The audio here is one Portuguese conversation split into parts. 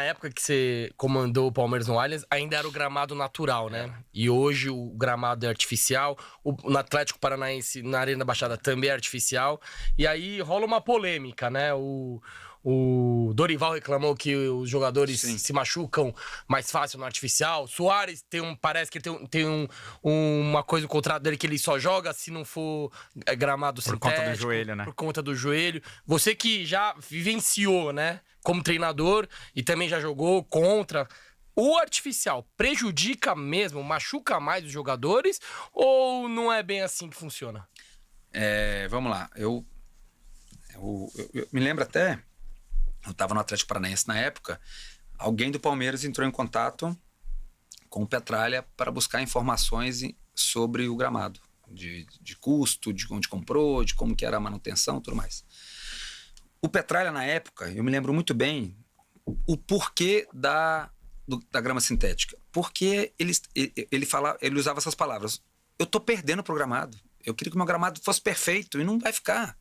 época que você comandou o Palmeiras no Allianz, ainda era o gramado natural, né? E hoje o gramado é artificial. No Atlético Paranaense, na Arena da Baixada, também é artificial. E aí rola uma polêmica, né? O Dorival reclamou que os jogadores se machucam mais fácil no artificial. Suárez parece que ele tem uma coisa no contrato dele que ele só joga se não for gramado sintético. Por conta do joelho, né? Por conta do joelho. Você que já vivenciou, né? Como treinador e também já jogou contra. O artificial prejudica mesmo, machuca mais os jogadores ou não é bem assim que funciona? Vamos lá. Eu me lembro até, eu estava no Atlético Paranaense na época, alguém do Palmeiras entrou em contato com o Petralha para buscar informações sobre o gramado, de custo, de onde comprou, de como que era a manutenção e tudo mais. O Petralha, na época, eu me lembro muito bem o porquê da grama sintética. Porque ele usava essas palavras. Eu tô perdendo pro gramado. Eu queria que o meu gramado fosse perfeito e não vai ficar.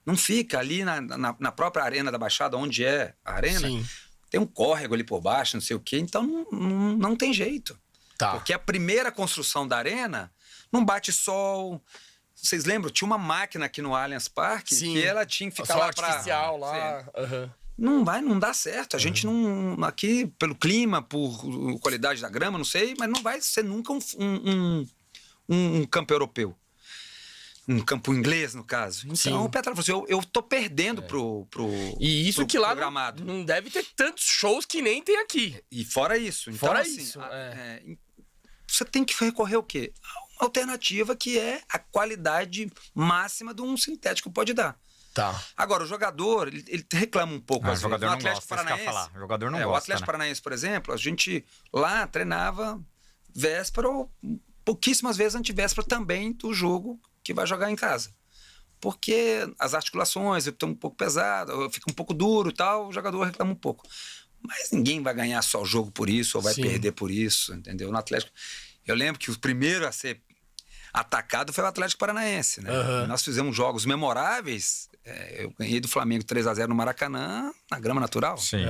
Não fica ali na própria arena da Baixada, onde é a arena. Sim. Tem um córrego ali por baixo, não sei o quê. Então não tem jeito. Tá. Porque a primeira construção da arena não bate sol. Vocês lembram? Tinha uma máquina aqui no Allianz Parque que ela tinha que ficar lá artificial lá. Não dá certo. A gente não... Aqui, pelo clima, por qualidade da grama, não sei, mas não vai ser nunca um campo europeu. Um campo inglês, no caso. Então o Petralha falou assim, eu tô perdendo pro E isso que lá gramado. Não deve ter tantos shows que nem tem aqui. E fora isso. Então, Fora assim, isso. você tem que recorrer ao quê? A alternativa que é a qualidade máxima de um sintético pode dar. Tá. Agora, o jogador, ele reclama um pouco. O jogador não Atlético gosta, Paranaense, falar. O jogador não o gosta, Atlético né? Paranaense, por exemplo, a gente lá treinava véspera ou pouquíssimas vezes antivéspera também do jogo que vai jogar em casa. Porque as articulações estão um pouco pesadas, fica um pouco duro e tal, o jogador reclama um pouco. Mas ninguém vai ganhar só o jogo por isso, ou vai perder por isso, entendeu? No Atlético, eu lembro que o primeiro a ser atacado foi o Atlético Paranaense, né? Nós fizemos jogos memoráveis, eu ganhei do Flamengo 3-0 no Maracanã, na grama natural. Sim.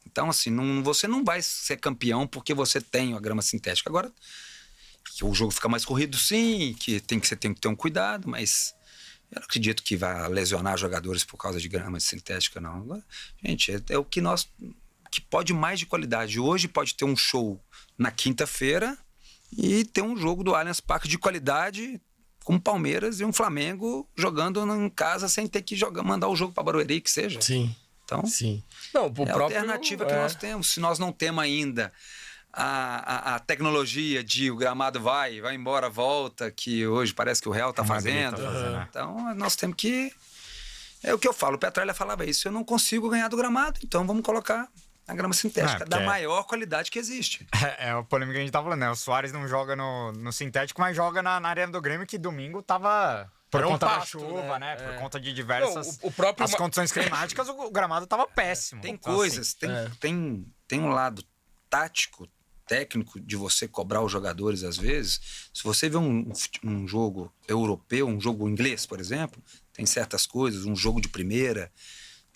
Então, assim, você não vai ser campeão porque você tem a grama sintética. Agora, que o jogo fica mais corrido, sim, que tem que ter um cuidado, mas eu não acredito que vá lesionar jogadores por causa de grama sintética, não. Gente, é o que pode mais de qualidade. Hoje pode ter um show na quinta-feira e ter um jogo do Allianz Parque de qualidade com o Palmeiras e um Flamengo jogando em casa sem ter que mandar o jogo para Barueri, que seja. Sim. Então, Não, a alternativa que nós temos. Se nós não temos ainda a tecnologia de o gramado vai embora, volta, que hoje parece que o Real tá fazendo. Então, nós temos que... É o que eu falo, o Petralha falava isso, eu não consigo ganhar do gramado, então vamos colocar a grama sintética da maior qualidade que existe. É a polêmica que a gente tá falando, né? O Suárez não joga no sintético, mas joga na Arena do Grêmio, que domingo tava... Por conta da chuva, né? Por conta de diversas... As condições climáticas, o gramado tava péssimo. Tem então, coisas, assim, tem um lado tático, técnico, de você cobrar os jogadores às vezes. Se você vê um jogo europeu, um jogo inglês, por exemplo, tem certas coisas, um jogo de primeira,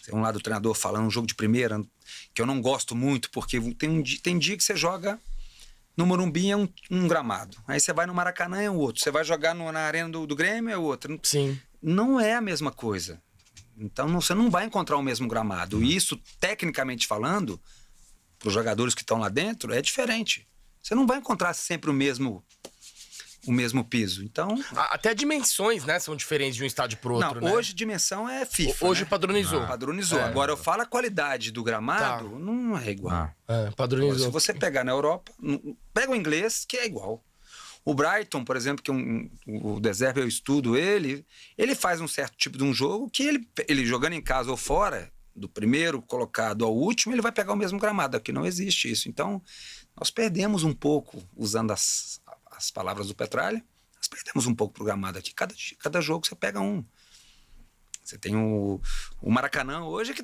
tem um lado do treinador falando um jogo de primeira, que eu não gosto muito, porque tem dia que você joga no Morumbi é um gramado, aí você vai no Maracanã é um outro, você vai jogar na Arena do Grêmio é outro. Sim. Não é a mesma coisa. Então você não vai encontrar o mesmo gramado. E isso, tecnicamente falando, para os jogadores que estão lá dentro, é diferente. Você não vai encontrar sempre o mesmo piso. Então... Até dimensões, né? São diferentes de um estádio pro outro, Não, né? hoje dimensão é FIFA, Hoje né? padronizou. Padronizou. Agora, eu falo a qualidade do gramado, não é igual. Padronizou. Se você pegar na Europa, pega o inglês, que é igual. O Brighton, por exemplo, que o Deserve eu estudo ele faz um certo tipo de um jogo que ele jogando em casa ou fora, do primeiro colocado ao último, ele vai pegar o mesmo gramado. Aqui não existe isso. Então, nós perdemos um pouco, usando as palavras do Petralha, nós perdemos um pouco pro gramado aqui. Cada jogo você pega um. Você tem o Maracanã hoje que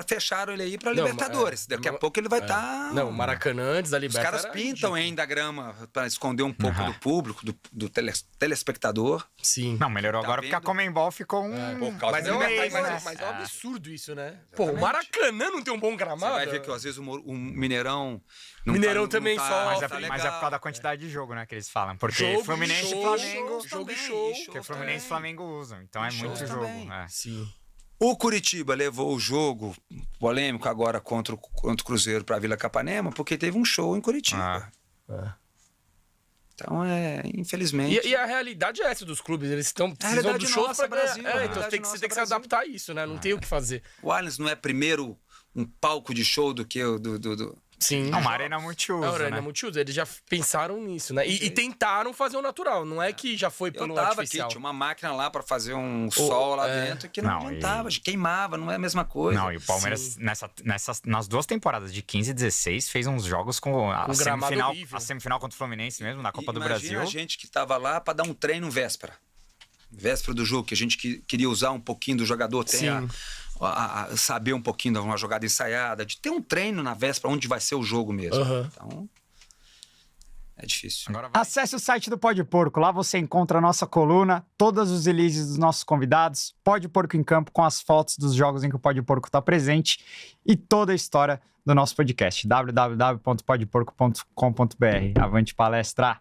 fecharam ele aí pra Libertadores. Daqui a pouco ele vai estar... Não, o Maracanã antes da Libertadores. Os caras pintam ainda a grama pra esconder um pouco do público, do telespectador. Sim. Não, melhorou agora porque a Conmebol ficou Mas é um absurdo isso, né? Pô, o Maracanã não tem um bom gramado. Você vai ver que às vezes o Mineirão... Mineirão também só. Mas é por causa da quantidade de jogo, né, que eles falam. Porque Fluminense e Flamengo... Jogo e show. Porque Fluminense e Flamengo usam. Então é muito jogo. Sim. O Curitiba levou o jogo polêmico agora contra o Cruzeiro para Vila Capanema porque teve um show em Curitiba. Então, infelizmente... E a realidade é essa dos clubes. Eles precisam do show para Brasil. Então você tem que se adaptar a isso, né? Não tem o que fazer. O Allianz não é primeiro um palco de show do que o Sim. Uma arena multiuso, arena multiuso. Eles já pensaram nisso, né? E tentaram fazer o natural. Não é que já foi pelo artificial. Aqui, tinha uma máquina lá pra fazer um sol lá dentro que não adiantava, queimava, não é a mesma coisa. Não, e o Palmeiras, nas 2 temporadas de 15 e 16, fez uns jogos com a semifinal contra o Fluminense mesmo, na Copa do Brasil. Imagina a gente que tava lá pra dar um treino véspera do jogo, que a gente queria usar um pouquinho do jogador, saber um pouquinho de uma jogada ensaiada, de ter um treino na véspera onde vai ser o jogo mesmo. Então, é difícil. Acesse o site do Pode Porco, lá você encontra a nossa coluna, todos os releases dos nossos convidados, Pode Porco em Campo com as fotos dos jogos em que o Pode Porco está presente e toda a história do nosso podcast, www.podeporco.com.br. Avante palestra!